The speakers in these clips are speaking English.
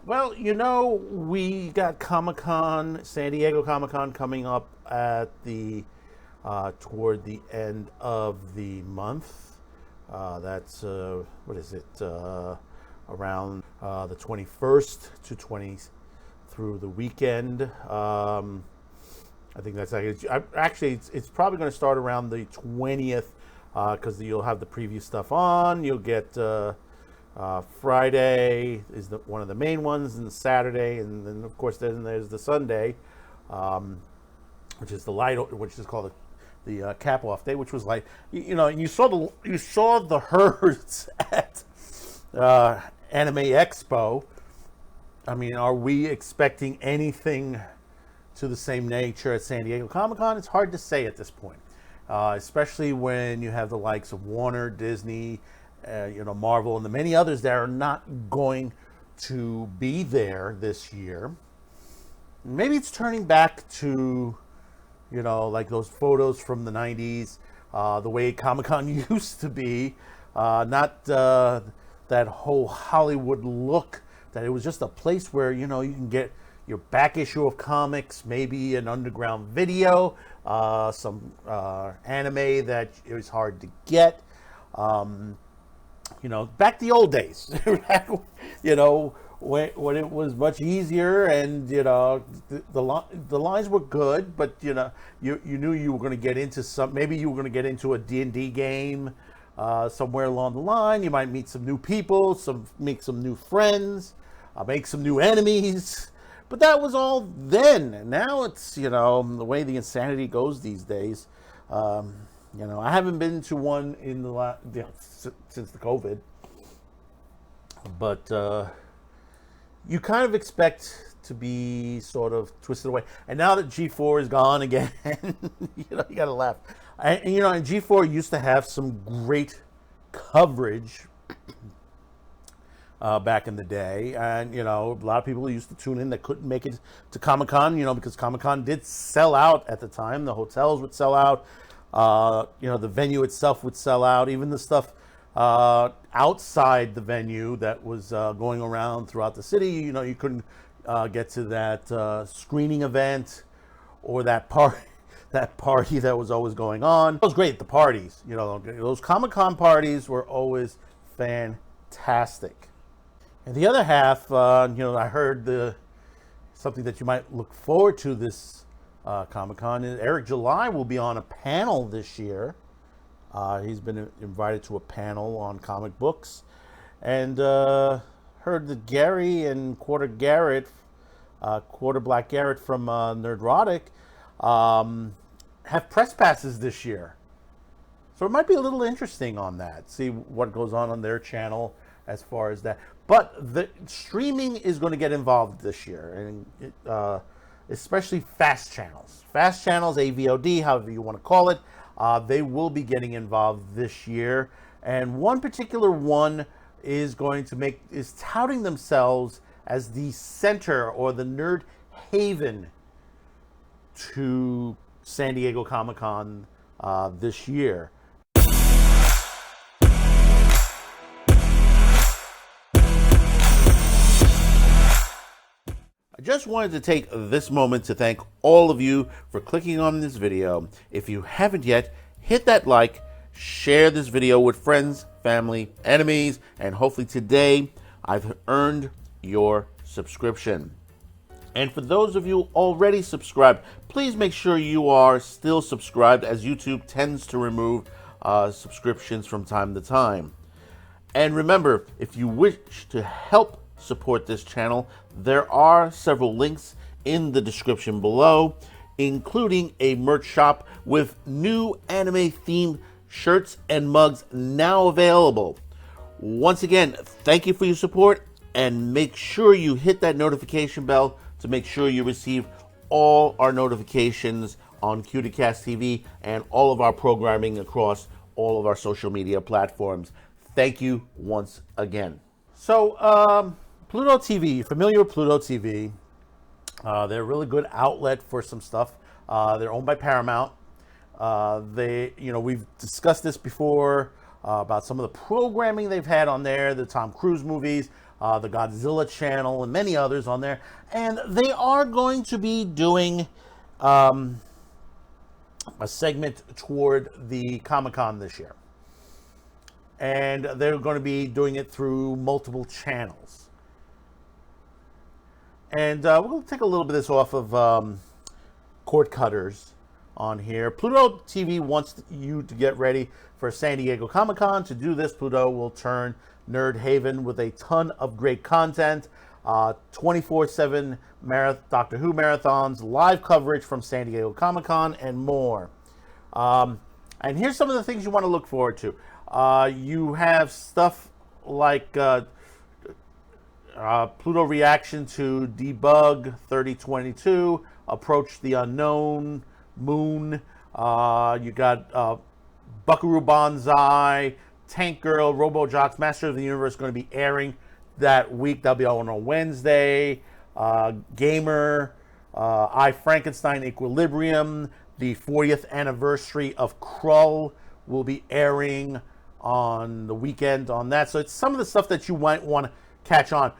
Well, we got Comic-Con, San Diego Comic-Con coming up at the toward the end of the month. That's what is it? Around the 21st to 20th through the weekend. I think that's actually it's probably going to start around the 20th because you'll have the preview stuff on. You'll get Friday is one of the main ones, and Saturday, and then of course then there's the Sunday, um, which is the light, which is called the cap off day, which was like you saw the herds at Anime Expo. I mean, are we expecting anything to the same nature at San Diego Comic Con? It's hard to say at this point, especially when you have the likes of Warner, Disney, Marvel, and the many others that are not going to be there this year. Maybe it's turning back to, like those photos from the 90s, the way Comic Con used to be, not that whole Hollywood look, that it was just a place where, you can get your back issue of comics, maybe an underground video, some anime that is hard to get. Back the old days, when it was much easier, and the lines were good, but you knew you were going to get into maybe you were going to get into a D&D game somewhere along the line. You might meet some new people, make some new friends, make some new enemies. But that was all then. And now it's, the way the insanity goes these days. I haven't been to one in the since the COVID, but you kind of expect to be sort of twisted away. And now that G4 is gone again, you gotta laugh. And G4 used to have some great coverage back in the day, and a lot of people used to tune in that couldn't make it to Comic-Con, because Comic-Con did sell out at the time. The hotels would sell out. The venue itself would sell out. Even the stuff outside the venue that was going around throughout the city, you couldn't get to that screening event or that party that was always going on. It was great, the parties. Those Comic-Con parties were always fantastic. And the other half, I heard something that you might look forward to this Comic-Con. Eric July will be on a panel this year. He's been invited to a panel on comic books, and heard that Gary and Quarter Black Garrett from Nerdrotic have press passes this year. So it might be a little interesting on that. See what goes on their channel as far as that. But the streaming is going to get involved this year, and especially fast channels, AVOD, however you want to call it. They will be getting involved this year, and one particular one is touting themselves as the center or the nerd haven to San Diego Comic-Con this year. I just wanted to take this moment to thank all of you for clicking on this video. If you haven't yet, hit that like, share this video with friends, family, enemies, and hopefully today I've earned your subscription. And for those of you already subscribed, please make sure you are still subscribed, as YouTube tends to remove subscriptions from time to time. And remember, if you wish to help support this channel, there are several links in the description below, including a merch shop with new anime themed shirts and mugs now available. Once again, thank you for your support, and make sure you hit that notification bell to make sure you receive all our notifications on QTCast TV and all of our programming across all of our social media platforms. Thank you once again. So, Pluto TV, you're familiar with Pluto TV. They're a really good outlet for some stuff. They're owned by Paramount. We've discussed this before about some of the programming they've had on there, the Tom Cruise movies, the Godzilla channel, and many others on there. And they are going to be doing a segment toward the Comic-Con this year. And they're going to be doing it through multiple channels. And we're going to take a little bit of this off of Cord Cutters on here. Pluto TV wants you to get ready for San Diego Comic-Con. To do this, Pluto will turn Nerd Haven with a ton of great content, 24/7 Doctor Who marathons, live coverage from San Diego Comic-Con, and more. And here's some of the things you want to look forward to. You have stuff like Pluto reaction to Debug 3022, Approach the Unknown, Moon. You got Buckaroo Banzai, Tank Girl, Robo Jocks, Master of the Universe going to be airing that week. That'll be on a Wednesday. Gamer, I Frankenstein, Equilibrium. The 40th anniversary of Krull will be airing on the weekend on that. So it's some of the stuff that you might want to catch on.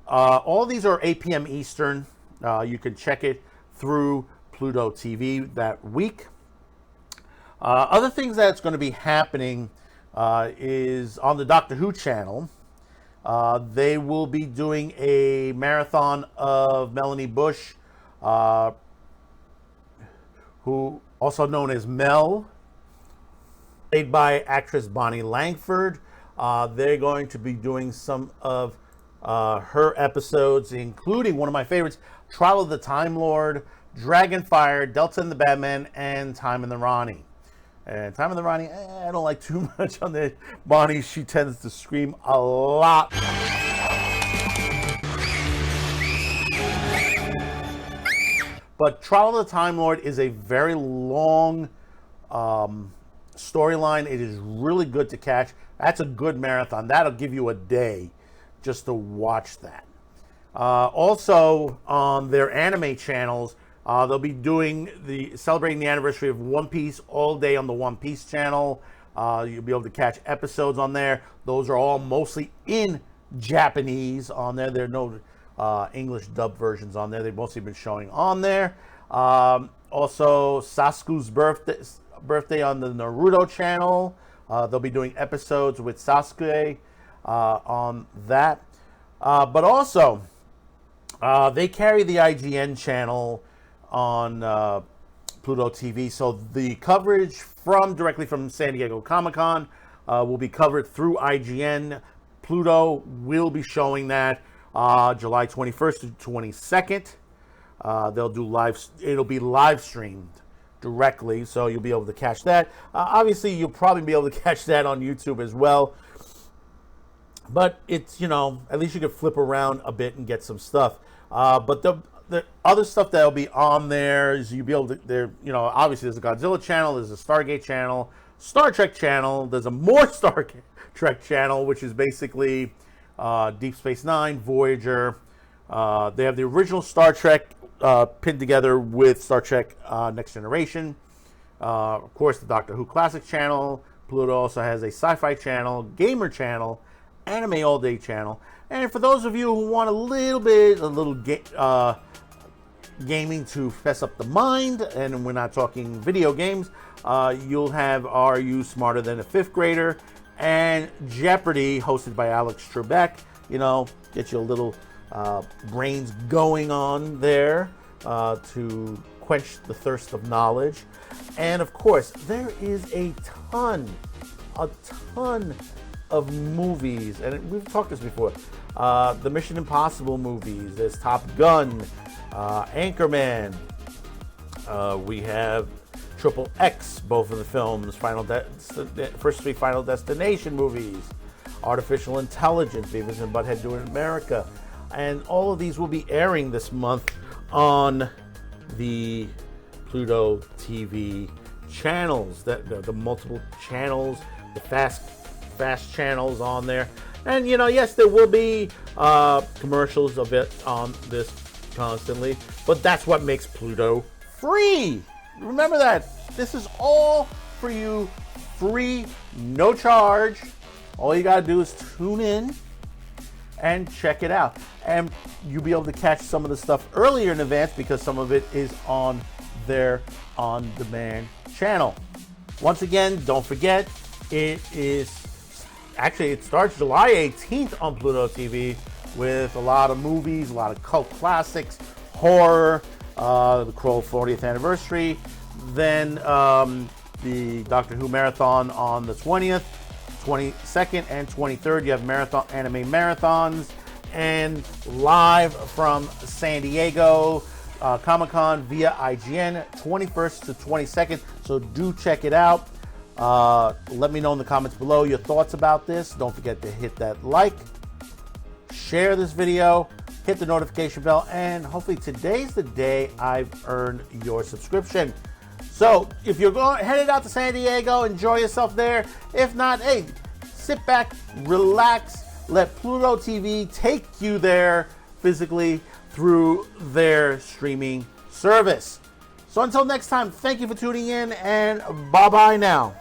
All these are 8 p.m. Eastern. You can check it through Pluto TV that week. Other things that's going to be happening is on the Doctor Who channel. They will be doing a marathon of Melanie Bush, who also known as Mel, played by actress Bonnie Langford. They're going to be doing some of her episodes, including one of my favorites, Trial of the Time Lord, Dragonfire, Delta and the Batman, and Time and the Ronnie. And Time and the Ronnie, I don't like too much on the Bonnie. She tends to scream a lot. But Trial of the Time Lord is a very long storyline. It is really good to catch. That's a good marathon. That'll give you a day just to watch that. Also, on their anime channels, they'll be doing celebrating the anniversary of One Piece all day on the One Piece channel. You'll be able to catch episodes on there. Those are all mostly in Japanese on there. There are no English dub versions on there. They've mostly been showing on there. Also, Sasuke's birthday on the Naruto channel. They'll be doing episodes with Sasuke on that. But also, they carry the IGN channel on Pluto TV. So the coverage directly from San Diego Comic-Con will be covered through IGN. Pluto will be showing that July 21st to 22nd. They'll do it'll be live streamed directly, so you'll be able to catch that. Obviously, you'll probably be able to catch that on YouTube as well. But it's, at least you can flip around a bit and get some stuff. But the other stuff that'll be on there is you'll be able to, obviously there's a Godzilla channel, there's a Stargate channel, Star Trek channel, there's a more Star Trek channel, which is basically Deep Space Nine, Voyager. They have the original Star Trek pinned together with Star Trek Next Generation. Of course, the Doctor Who Classic channel. Pluto also has a sci-fi channel, gamer channel, anime all day channel. And for those of you who want a little gaming to fess up the mind, and we're not talking video games, you'll have Are You Smarter Than a Fifth Grader and Jeopardy, hosted by Alex Trebek. Get your little brains going on there to quench the thirst of knowledge. And of course, there is a ton of movies, and we've talked this before. The Mission Impossible movies. There's Top Gun, Anchorman. We have Triple X, both of the films. First three Final Destination movies. Artificial Intelligence, Beavis and Butthead Do It in America. And all of these will be airing this month on the Pluto TV channels, the multiple channels, the fast channels on there. And yes, there will be commercials of it on this constantly, but that's what makes Pluto free. Remember that. This is all for you, free, no charge. All you gotta do is tune in and check it out. And you'll be able to catch some of the stuff earlier in advance because some of it is on their on-demand channel. Once again, don't forget, it starts July 18th on Pluto TV with a lot of movies, a lot of cult classics, horror, the Kroll 40th anniversary, then the Doctor Who marathon on the 20th, 22nd, and 23rd. You have marathon anime marathons, and live from San Diego Comic-Con via IGN, 21st to 22nd. So do check it out. Let me know in the comments below your thoughts about this. Don't forget to hit that like, share this video, hit the notification bell, and hopefully today's the day I've earned your subscription. So if you're headed out to San Diego, enjoy yourself there. If not, hey, sit back, relax, let Pluto TV take you there physically through their streaming service. So until next time, thank you for tuning in, and bye-bye now.